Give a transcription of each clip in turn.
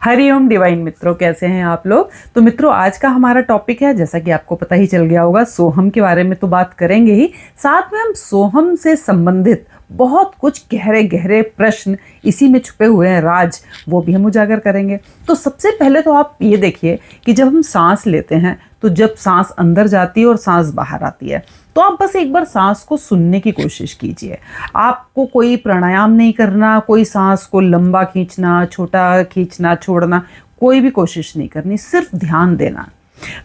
Hariom divine मित्रों, कैसे हैं आप लोग। तो मित्रों, आज का हमारा टॉपिक है, जैसा कि आपको पता ही चल गया होगा, सोहम के बारे में तो बात करेंगे ही, साथ में हम सोहम से संबंधित बहुत कुछ गहरे गहरे प्रश्न, इसी में छुपे हुए हैं राज, वो भी हम उजागर करेंगे। तो सबसे पहले तो आप ये देखिए कि जब हम सांस लेते हैं तो जब सांस अंदर जाती है और सांस बाहर आती है, तो आप बस एक बार सांस को सुनने की कोशिश कीजिए। आपको कोई प्राणायाम नहीं करना, कोई सांस को लंबा खींचना, छोटा खींचना, छोड़ना, कोई भी कोशिश नहीं करनी, सिर्फ ध्यान देना।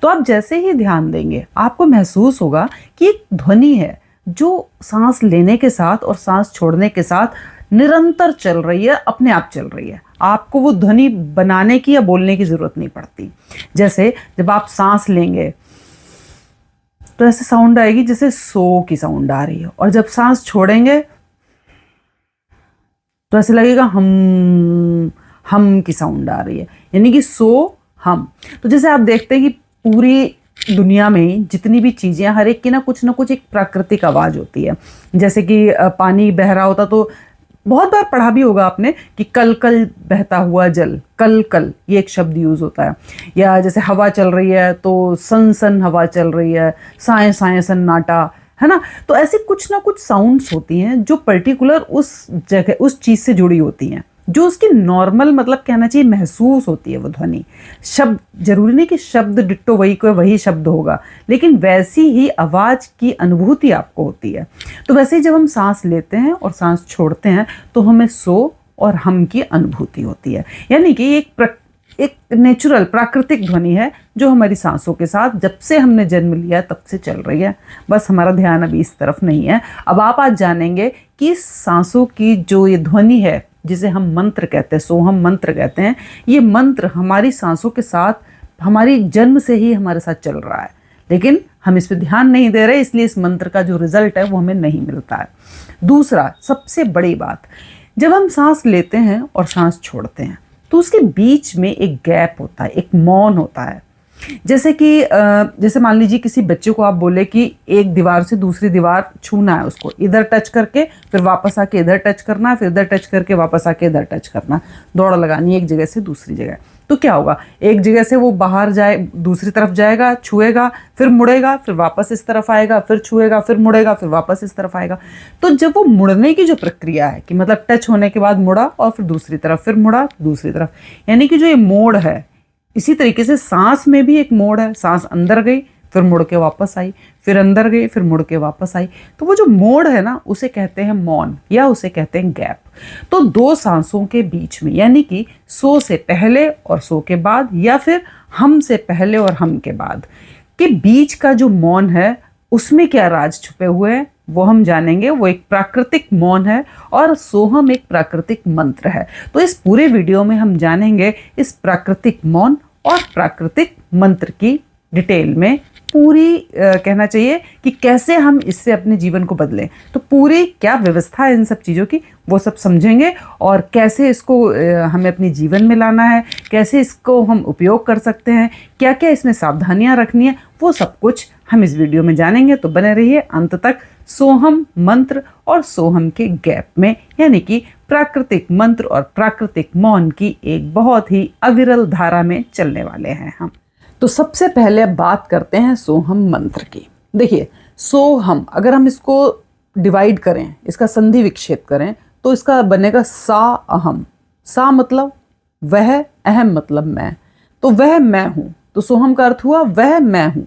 तो आप जैसे ही ध्यान देंगे आपको महसूस होगा कि एक ध्वनि है जो सांस लेने के साथ और सांस छोड़ने के साथ निरंतर चल रही है, अपने आप चल रही है। आपको वो ध्वनि बनाने की या बोलने की जरूरत नहीं पड़ती। जैसे जब आप सांस लेंगे तो ऐसे साउंड आएगी जैसे सो की साउंड आ रही है, और जब सांस छोड़ेंगे तो ऐसे लगेगा हम की साउंड आ रही है, यानी कि सो हम। तो जैसे आप देखते हैं कि पूरी दुनिया में जितनी भी चीजें, हर एक की ना कुछ एक प्राकृतिक आवाज होती है। जैसे कि पानी बह रहा होता तो बहुत बार पढ़ा भी होगा आपने कि कल कल बहता हुआ जल, कल कल ये एक शब्द यूज होता है। या जैसे हवा चल रही है तो सन सन हवा चल रही है, साए साए सन्नाटा, है ना। तो ऐसी कुछ ना कुछ साउंड्स होती हैं जो पर्टिकुलर उस जगह, उस चीज से जुड़ी होती हैं, जो उसकी नॉर्मल मतलब कहना चाहिए महसूस होती है वो ध्वनि। शब्द जरूरी नहीं कि शब्द डिट्टो वही को वही शब्द होगा, लेकिन वैसी ही आवाज की अनुभूति आपको होती है। तो वैसे ही जब हम सांस लेते हैं और सांस छोड़ते हैं तो हमें सो और हम की अनुभूति होती है, यानी कि एक नेचुरल प्राकृतिक ध्वनि है जो हमारी सांसों के साथ जब से हमने जन्म लिया तब से चल रही है। बस हमारा ध्यान अभी इस तरफ नहीं है। अब आप आज जानेंगे कि सांसों की जो ये ध्वनि है, जिसे हम मंत्र कहते हैं, सोहम मंत्र कहते हैं, ये मंत्र हमारी सांसों के साथ हमारी जन्म से ही हमारे साथ चल रहा है, लेकिन हम इस पे ध्यान नहीं दे रहे, इसलिए इस मंत्र का जो रिजल्ट है वो हमें नहीं मिलता है। दूसरा सबसे बड़ी बात, जब हम सांस लेते हैं और सांस छोड़ते हैं तो उसके बीच में एक गैप होता है, एक मौन होता है। जैसे कि जैसे मान लीजिए किसी बच्चे को आप बोले कि एक दीवार से दूसरी दीवार छूना है, उसको इधर टच करके फिर वापस आके इधर टच करना, फिर इधर टच करके वापस आके इधर टच करना, दौड़ लगानी है एक जगह से दूसरी जगह। तो क्या होगा, एक जगह से वो बाहर जाए, दूसरी तरफ जाएगा, छुएगा, फिर मुड़ेगा, फिर वापस इस तरफ आएगा, फिर छुएगा, फिर मुड़ेगा, फिर वापस इस तरफ आएगा। तो जब वो मुड़ने की जो प्रक्रिया है कि मतलब टच होने के बाद मुड़ा और फिर दूसरी तरफ, फिर मुड़ा दूसरी तरफ, यानी कि जो ये मोड़ है, इसी तरीके से सांस में भी एक मोड़ है। सांस अंदर गई फिर मुड़ के वापस आई, फिर अंदर गई फिर मुड़ के वापस आई। तो वो जो मोड़ है ना, उसे कहते हैं मौन या उसे कहते हैं गैप। तो दो सांसों के बीच में, यानी कि सो से पहले और सो के बाद, या फिर हम से पहले और हम के बाद के बीच का जो मौन है, उसमें क्या राज छुपे हुए हैं वो हम जानेंगे। वो एक प्राकृतिक मौन है और सोहम एक प्राकृतिक मंत्र है। तो इस पूरे वीडियो में हम जानेंगे इस प्राकृतिक मौन और प्राकृतिक मंत्र की डिटेल में, पूरी कहना चाहिए कि कैसे हम इससे अपने जीवन को बदलें। तो पूरी क्या व्यवस्था है इन सब चीज़ों की, वो सब समझेंगे, और कैसे इसको हमें अपने जीवन में लाना है, कैसे इसको हम उपयोग कर सकते हैं, क्या क्या इसमें सावधानियां रखनी है, वो सब कुछ हम इस वीडियो में जानेंगे। तो बने रहिए अंत तक सोहम मंत्र और सोहम के गैप में, यानी कि प्राकृतिक मंत्र और प्राकृतिक मौन की एक बहुत ही अविरल धारा में चलने वाले हैं हम। तो सबसे पहले बात करते हैं सोहम मंत्र की। देखिए, सोहम अगर हम इसको डिवाइड करें, इसका संधि विक्षेप करें, तो इसका बनेगा सा अहम। सा मतलब वह, अहम मतलब मैं, तो वह मैं हूं। तो सोहम का अर्थ हुआ वह मैं हूं।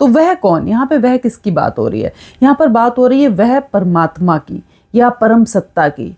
तो वह कौन, यहाँ पे वह किसकी बात हो रही है? यहाँ पर बात हो रही है वह परमात्मा की या परम सत्ता की,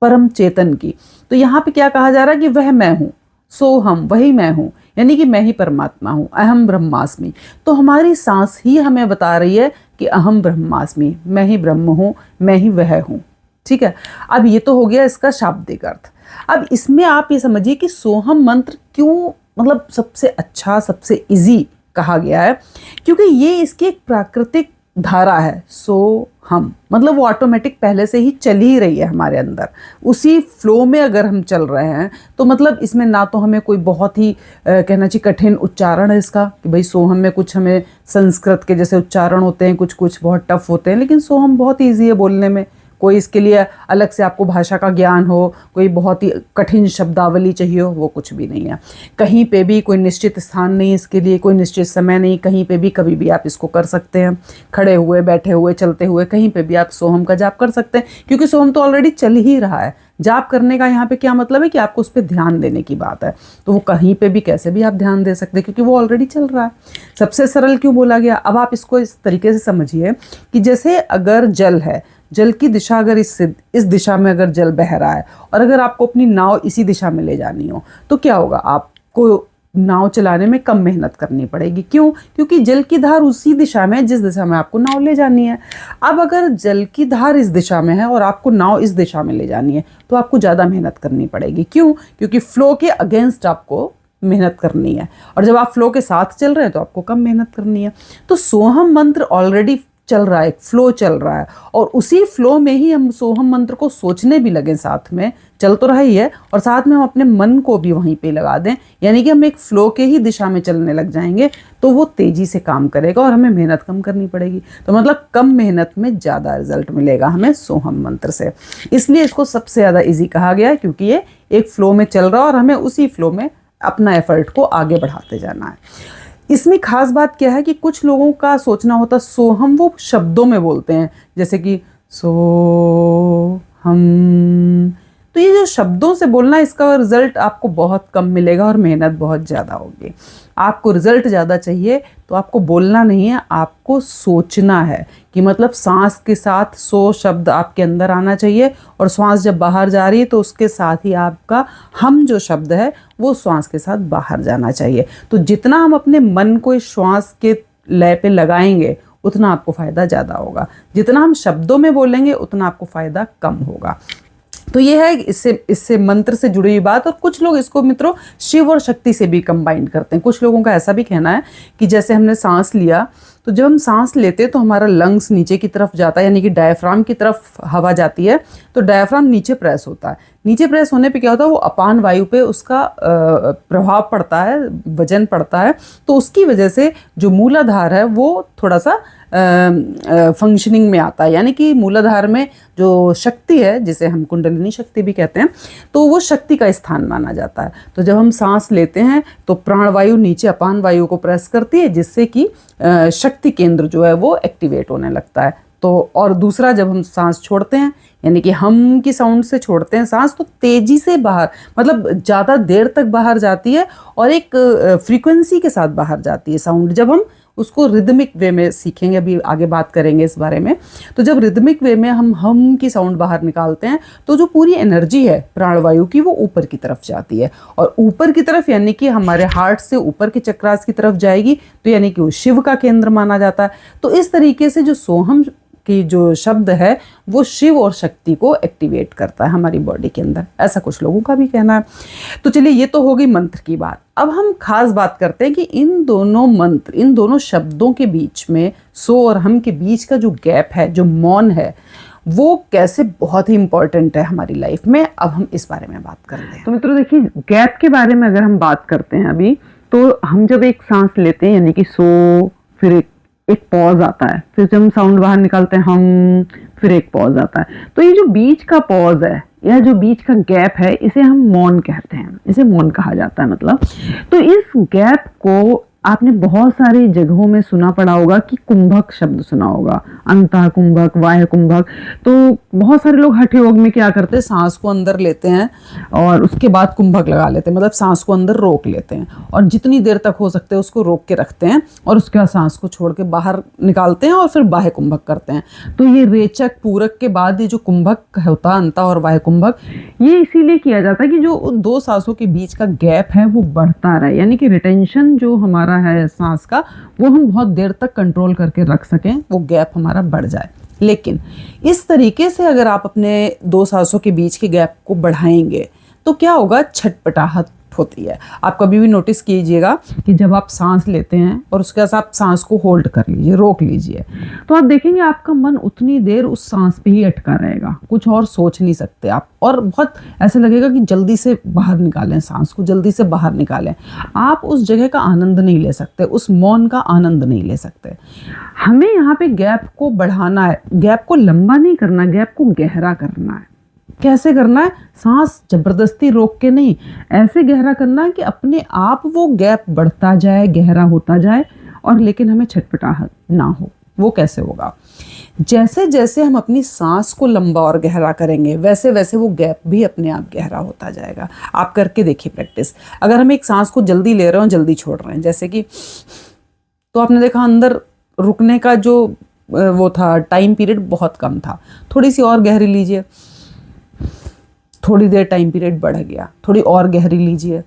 परम चेतन की। तो यहाँ पे क्या कहा जा रहा है कि वह मैं हूँ, सोहम वही मैं हूँ, यानी कि मैं ही परमात्मा हूँ, अहम ब्रह्मास्मि। तो हमारी सांस ही हमें बता रही है कि अहम ब्रह्मास्मि, मैं ही ब्रह्म हूँ, मैं ही वह हूँ। ठीक है, अब ये तो हो गया इसका शाब्दिक अर्थ। अब इसमें आप ये समझिए कि सोहम मंत्र क्यों मतलब सबसे अच्छा, सबसे इजी कहा गया है, क्योंकि ये इसकी एक प्राकृतिक धारा है। सो हम मतलब वो ऑटोमेटिक पहले से ही चल ही रही है हमारे अंदर, उसी फ्लो में अगर हम चल रहे हैं तो मतलब इसमें ना तो हमें कोई बहुत ही कहना चाहिए कठिन उच्चारण है इसका कि भाई सोहम में कुछ हमें संस्कृत के जैसे उच्चारण होते हैं, कुछ कुछ बहुत टफ होते हैं, लेकिन सोहम बहुत ईजी है बोलने में, कोई इसके लिए अलग से आपको भाषा का ज्ञान हो, कोई बहुत ही कठिन शब्दावली चाहिए हो, वो कुछ भी नहीं है। कहीं पे भी कोई निश्चित स्थान नहीं, इसके लिए कोई निश्चित समय नहीं, कहीं पे भी कभी भी आप इसको कर सकते हैं। खड़े हुए, बैठे हुए, चलते हुए, कहीं पे भी आप सोहम का जाप कर सकते हैं, क्योंकि सोहम तो ऑलरेडी चल ही रहा है। जाप करने का यहाँ पे क्या मतलब है कि आपको उस पर ध्यान देने की बात है, तो वो कहीं पे भी कैसे भी आप ध्यान दे सकते हैं, क्योंकि वो ऑलरेडी चल रहा है। सबसे सरल क्यों बोला गया? अब आप इसको इस तरीके से समझिए कि जैसे अगर जल है, जल की दिशा अगर इस दिशा में अगर जल बह रहा है और अगर आपको अपनी नाव इसी दिशा में ले जानी हो, तो क्या होगा? आपको नाव चलाने में कम मेहनत करनी पड़ेगी। क्यों? क्योंकि जल की धार उसी दिशा में है जिस दिशा में आपको नाव ले जानी है। अब अगर जल की धार इस दिशा में है और आपको नाव इस दिशा में ले जानी है, तो आपको ज़्यादा मेहनत करनी पड़ेगी। क्यों? क्योंकि फ्लो के अगेंस्ट आपको मेहनत करनी है, और जब आप फ्लो के साथ चल रहे हैं तो आपको कम मेहनत करनी है। तो सोहम मंत्र ऑलरेडी चल रहा है, एक फ्लो चल रहा है, और उसी फ्लो में ही हम सोहम मंत्र को सोचने भी लगे, साथ में चल तो रहा ही है और साथ में हम अपने मन को भी वहीं पे लगा दें, यानी कि हम एक फ्लो के ही दिशा में चलने लग जाएंगे, तो वो तेजी से काम करेगा और हमें मेहनत कम करनी पड़ेगी। तो मतलब कम मेहनत में ज़्यादा रिजल्ट मिलेगा हमें सोहम मंत्र से। इसलिए इसको सबसे ज़्यादा ईजी कहा गया है, क्योंकि ये एक फ्लो में चल रहा है और हमें उसी फ्लो में अपना एफर्ट को आगे बढ़ाते जाना है। इसमें खास बात क्या है कि कुछ लोगों का सोचना होता सोहम वो शब्दों में बोलते हैं, जैसे कि सो हम, तो ये जो शब्दों से बोलना, इसका रिजल्ट आपको बहुत कम मिलेगा और मेहनत बहुत ज़्यादा होगी। आपको रिजल्ट ज़्यादा चाहिए तो आपको बोलना नहीं है, आपको सोचना है कि मतलब सांस के साथ सो शब्द आपके अंदर आना चाहिए, और श्वास जब बाहर जा रही है तो उसके साथ ही आपका हम जो शब्द है वो श्वास के साथ बाहर जाना चाहिए। तो जितना हम अपने मन को इस श्वास के लय पे लगाएंगे उतना आपको फ़ायदा ज़्यादा होगा, जितना हम शब्दों में बोलेंगे उतना आपको फ़ायदा कम होगा। तो ये है इससे मंत्र से जुड़ी हुई बात। और कुछ लोग इसको मित्रों शिव और शक्ति से भी कंबाइन करते हैं। कुछ लोगों का ऐसा भी कहना है कि जैसे हमने सांस लिया, तो जब हम सांस लेते हैं तो हमारा लंग्स नीचे की तरफ जाता है, यानी कि डायफ्राम की तरफ हवा जाती है, तो डायफ्राम नीचे प्रेस होता है। नीचे प्रेस होने पे क्या होता है, वो अपान वायु पे उसका प्रभाव पड़ता है, वजन पड़ता है, तो उसकी वजह से जो मूलाधार है वो थोड़ा सा फंक्शनिंग में आता है, यानी कि मूलाधार में जो शक्ति है, जिसे हम कुंडलिनी शक्ति भी कहते हैं, तो वो शक्ति का स्थान माना जाता है। तो जब हम सांस लेते हैं तो प्राणवायु नीचे अपान वायु को प्रेस करती है, जिससे कि शक्ति केंद्र जो है वो एक्टिवेट होने लगता है। तो और दूसरा, जब हम सांस छोड़ते हैं, यानी कि हम की साउंड से छोड़ते हैं सांस, तो तेजी से बाहर, मतलब ज़्यादा देर तक बाहर जाती है और एक फ्रीक्वेंसी के साथ बाहर जाती है साउंड। जब हम उसको रिदमिक वे में सीखेंगे, अभी आगे बात करेंगे इस बारे में, तो जब रिदमिक वे में हम की साउंड बाहर निकालते हैं तो जो पूरी एनर्जी है प्राणवायु की वो ऊपर की तरफ जाती है, और ऊपर की तरफ यानी कि हमारे हार्ट से ऊपर के चक्रास की तरफ जाएगी, तो यानी कि वो शिव का केंद्र माना जाता है। तो इस तरीके से जो सोहम की जो शब्द है वो शिव और शक्ति को एक्टिवेट करता है हमारी बॉडी के अंदर, ऐसा कुछ लोगों का भी कहना है। तो चलिए, ये तो हो गई मंत्र की बात। अब हम खास बात करते हैं कि इन दोनों मंत्र, इन दोनों शब्दों के बीच में, सो और हम के बीच का जो गैप है, जो मौन है, वो कैसे बहुत ही इंपॉर्टेंट है हमारी लाइफ में। अब हम इस बारे में बात करते हैं। तो मित्रों देखिए, गैप के बारे में अगर हम बात करते हैं अभी, तो हम जब एक सांस लेते हैं, यानी कि सो, फिर एक पॉज आता है, फिर जब हम साउंड बाहर निकालते हैं हम, फिर एक पॉज आता है। तो ये जो बीच का पॉज है या जो बीच का गैप है, इसे हम मौन कहते हैं, इसे मौन कहा जाता है मतलब। तो इस गैप को आपने बहुत सारी जगहों में सुना पड़ा होगा कि कुंभक शब्द सुना होगा, अंतः कुंभक, बाह्य कुंभक। तो बहुत सारे लोग हठ योग में क्या करते हैं, सांस को अंदर लेते हैं और उसके बाद कुंभक लगा लेते हैं, मतलब सांस को अंदर रोक लेते हैं और जितनी देर तक हो सकते हैं उसको रोक के रखते हैं, और उसके बाद सांस को छोड़ के बाहर निकालते हैं और फिर बाह्य कुंभक करते हैं। तो ये रेचक पूरक के बाद ये जो कुंभक होता है, अंतः और बाह्य कुंभक, ये इसीलिए किया जाता है कि जो दो सांसों के बीच का गैप है वो बढ़ता रहे, यानी कि रिटेंशन जो हमारा है सांस का, वो हम बहुत देर तक कंट्रोल करके रख सकें, वो गैप हमारा बढ़ जाए। लेकिन इस तरीके से अगर आप अपने दो सांसों के बीच के गैप को बढ़ाएंगे तो क्या होगा, छटपटाहट होती है। आप कभी भी नोटिस कीजिएगा कि जब आप सांस लेते हैं और उसके बाद आप सांस को होल्ड कर लीजिए, रोक लीजिए, तो आप देखेंगे आपका मन उतनी देर उस सांस पे ही अटका रहेगा, कुछ और सोच नहीं सकते आप, और बहुत ऐसा लगेगा कि जल्दी से बाहर निकालें सांस को, जल्दी से बाहर निकालें। आप उस जगह का आनंद नहीं ले सकते, उस मौन का आनंद नहीं ले सकते। हमें यहाँ पे गैप को बढ़ाना है, गैप को लंबा नहीं करना, गैप को गहरा करना है। कैसे करना है? सांस जबरदस्ती रोक के नहीं, ऐसे गहरा करना है कि अपने आप वो गैप बढ़ता जाए, गहरा होता जाए, और लेकिन हमें छटपटाहट ना हो। वो कैसे होगा? जैसे जैसे हम अपनी सांस को लंबा और गहरा करेंगे, वैसे वैसे वो गैप भी अपने आप गहरा होता जाएगा। आप करके देखिए प्रैक्टिस। अगर हम एक सांस को जल्दी ले रहे हो, जल्दी छोड़ रहे हैं, जैसे कि, तो आपने देखा अंदर रुकने का जो वो था टाइम पीरियड बहुत कम था। थोड़ी सी और गहरी लीजिए, थोड़ी देर टाइम पीरियड बढ़ गया, थोड़ी और गहरी लीजिए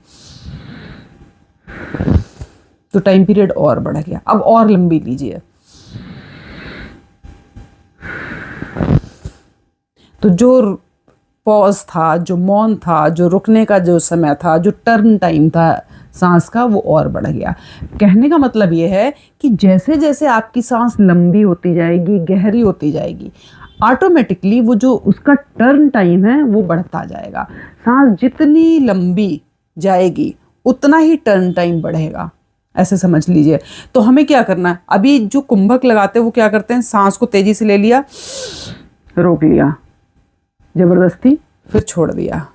तो टाइम पीरियड और बढ़ गया। अब और लंबी लीजिए तो जो पॉज था, जो मौन था, जो रुकने का जो समय था, जो टर्न टाइम था सांस का, वो और बढ़ गया। कहने का मतलब ये है कि जैसे जैसे आपकी सांस लंबी होती जाएगी, गहरी होती जाएगी, ऑटोमेटिकली वो जो उसका टर्न टाइम है वो बढ़ता जाएगा। सांस जितनी लंबी जाएगी उतना ही टर्न टाइम बढ़ेगा, ऐसे समझ लीजिए। तो हमें क्या करना है? अभी जो कुंभक लगाते हैं वो क्या करते हैं? सांस को तेजी से ले लिया, रोक लिया जबरदस्ती, फिर छोड़ दिया।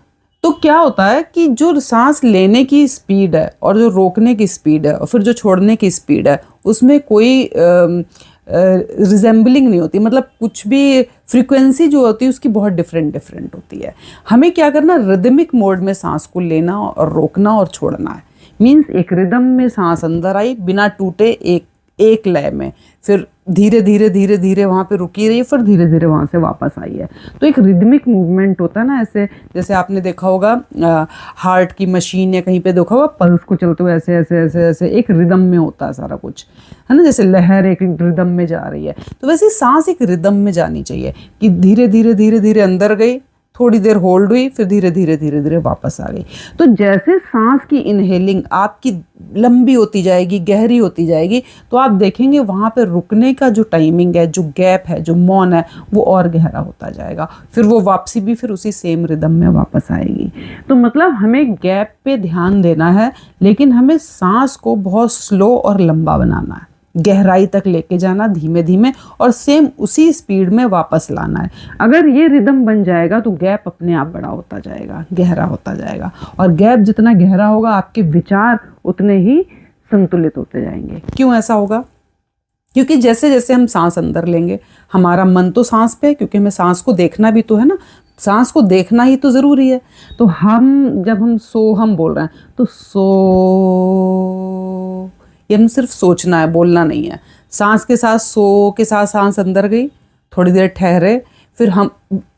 तो क्या होता है कि जो सांस लेने की स्पीड है और जो रोकने की स्पीड है और फिर जो छोड़ने की स्पीड है, उसमें कोई रिजेंबलिंग नहीं होती, मतलब कुछ भी फ्रीक्वेंसी जो होती है उसकी बहुत डिफरेंट होती है। हमें क्या करना? रिदमिक मोड में सांस को लेना और रोकना और छोड़ना है। मीन्स एक रिदम में सांस अंदर आई बिना टूटे, एक लय में, फिर धीरे धीरे धीरे धीरे वहाँ पे रुकी रही, फिर धीरे धीरे वहाँ से वापस आई है। तो एक रिदमिक मूवमेंट होता है ना, ऐसे जैसे आपने देखा होगा हार्ट की मशीन या कहीं पे देखा होगा पल्स को चलते हुए ऐसे ऐसे ऐसे ऐसे एक रिदम में होता है सारा कुछ, है ना, जैसे लहर एक रिदम में जा रही है। तो वैसे सांस एक रिदम में जानी चाहिए कि धीरे धीरे धीरे धीरे अंदर गई, थोड़ी देर होल्ड हुई, फिर धीरे धीरे धीरे धीरे वापस आ गई। तो जैसे सांस की इनहेलिंग आपकी लंबी होती जाएगी, गहरी होती जाएगी, तो आप देखेंगे वहाँ पे रुकने का जो टाइमिंग है, जो गैप है, जो मौन है, वो और गहरा होता जाएगा। फिर वो वापसी भी फिर उसी सेम रिदम में वापस आएगी। तो मतलब हमें गैप पे ध्यान देना है, लेकिन हमें सांस को बहुत स्लो और लंबा बनाना है, गहराई तक लेके जाना धीमे धीमे, और सेम उसी स्पीड में वापस लाना है। अगर ये रिदम बन जाएगा तो गैप अपने आप बड़ा होता जाएगा, गहरा होता जाएगा, और गैप जितना गहरा होगा आपके विचार उतने ही संतुलित होते जाएंगे। क्यों ऐसा होगा? क्योंकि जैसे जैसे हम सांस अंदर लेंगे, हमारा मन तो सांस पे है, क्योंकि हमें सांस को देखना भी तो है ना, सांस को देखना ही तो ज़रूरी है। तो जब हम सोहम बोल रहे हैं तो ये हम सिर्फ सोचना है, बोलना नहीं है। सांस के साथ के साथ सांस अंदर गई, थोड़ी देर ठहरे, फिर हम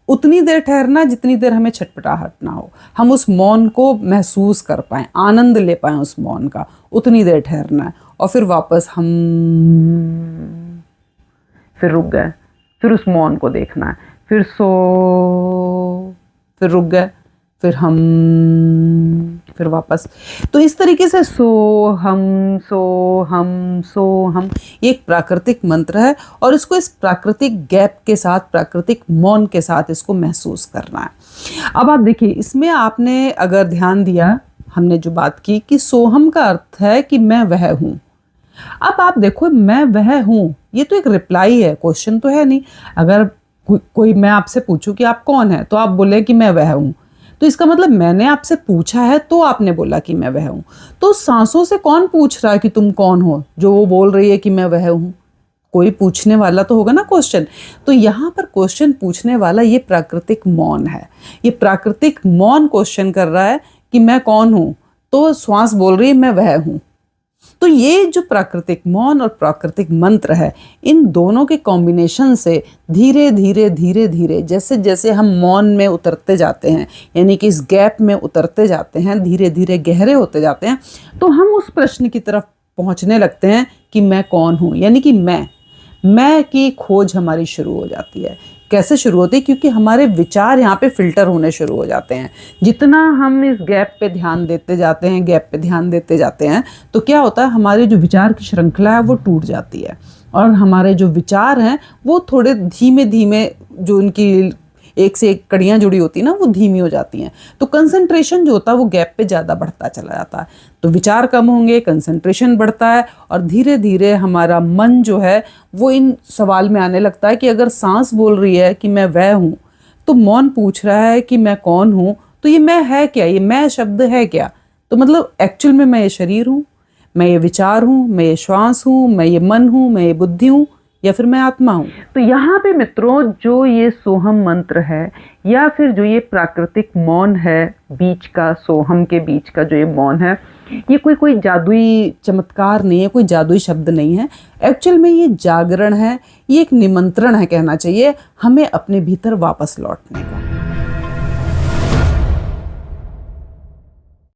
उतनी देर ठहरना जितनी देर हमें छटपटाहट ना हो, हम उस मौन को महसूस कर पाएँ, आनंद ले पाएँ उस मौन का, उतनी देर ठहरना है। और फिर वापस हम फिर रुक गए, फिर उस मौन को देखना है, फिर फिर रुक गए, फिर हम, फिर वापस। तो इस तरीके से सो हम ये एक प्राकृतिक मंत्र है, और इसको इस प्राकृतिक गैप के साथ, प्राकृतिक मौन के साथ इसको महसूस करना है। अब आप देखिए, इसमें आपने अगर ध्यान दिया, हमने जो बात की कि सोहम का अर्थ है कि मैं वह हूँ। अब आप देखो, मैं वह हूँ, ये तो एक रिप्लाई है, क्वेश्चन तो है नहीं। अगर कोई मैं आपसे पूछूं कि आप कौन है, तो आप बोले कि मैं वह हूँ, तो इसका मतलब मैंने आपसे पूछा है तो आपने बोला कि मैं वह हूँ। तो सांसों से कौन पूछ रहा है कि तुम कौन हो, जो वो बोल रही है कि मैं वह हूँ? कोई पूछने वाला तो होगा ना क्वेश्चन। तो यहाँ पर क्वेश्चन पूछने वाला ये प्राकृतिक मौन है। ये प्राकृतिक मौन क्वेश्चन कर रहा है कि मैं कौन हूँ, तो श्वास बोल रही है मैं वह हूँ। तो ये जो प्राकृतिक मौन और प्राकृतिक मंत्र है, इन दोनों के कॉम्बिनेशन से धीरे धीरे धीरे धीरे जैसे जैसे हम मौन में उतरते जाते हैं, यानी कि इस गैप में उतरते जाते हैं, धीरे धीरे गहरे होते जाते हैं, तो हम उस प्रश्न की तरफ पहुंचने लगते हैं कि मैं कौन हूँ, यानी कि मैं की खोज हमारी शुरू हो जाती है कैसे शुरू होती है? क्योंकि हमारे विचार यहाँ पे फिल्टर होने शुरू हो जाते हैं। जितना हम इस गैप पे ध्यान देते जाते हैं, गैप पे ध्यान देते जाते हैं, तो क्या होता है, हमारी जो विचार की श्रृंखला है वो टूट जाती है और हमारे जो विचार हैं वो थोड़े धीमे धीमे, जो उनकी एक से एक कड़ियाँ जुड़ी होती है ना, वो धीमी हो जाती हैं। तो कंसंट्रेशन जो होता है वो गैप पे ज़्यादा बढ़ता चला जाता है। तो विचार कम होंगे, कंसंट्रेशन बढ़ता है और धीरे धीरे हमारा मन जो है वो इन सवाल में आने लगता है कि अगर सांस बोल रही है कि मैं वह हूँ, तो मौन पूछ रहा है कि मैं कौन हूँ, तो ये मैं है क्या, ये मैं शब्द है क्या? तो मतलब एक्चुअल में मैं ये शरीर हूँ, मैं ये विचार हूँ, मैं ये श्वास हूँ, मैं ये मन हूँ, मैं ये बुद्धि हूँ, या फिर मैं आत्मा हूँ? तो यहाँ पे मित्रों जो ये सोहम मंत्र है या फिर जो ये प्राकृतिक मौन है, बीच का सोहम के बीच का जो ये मौन है, ये कोई जादुई चमत्कार नहीं है, कोई जादुई शब्द नहीं है। एक्चुअल में ये जागरण है, ये एक निमंत्रण है कहना चाहिए हमें अपने भीतर वापस लौटने का।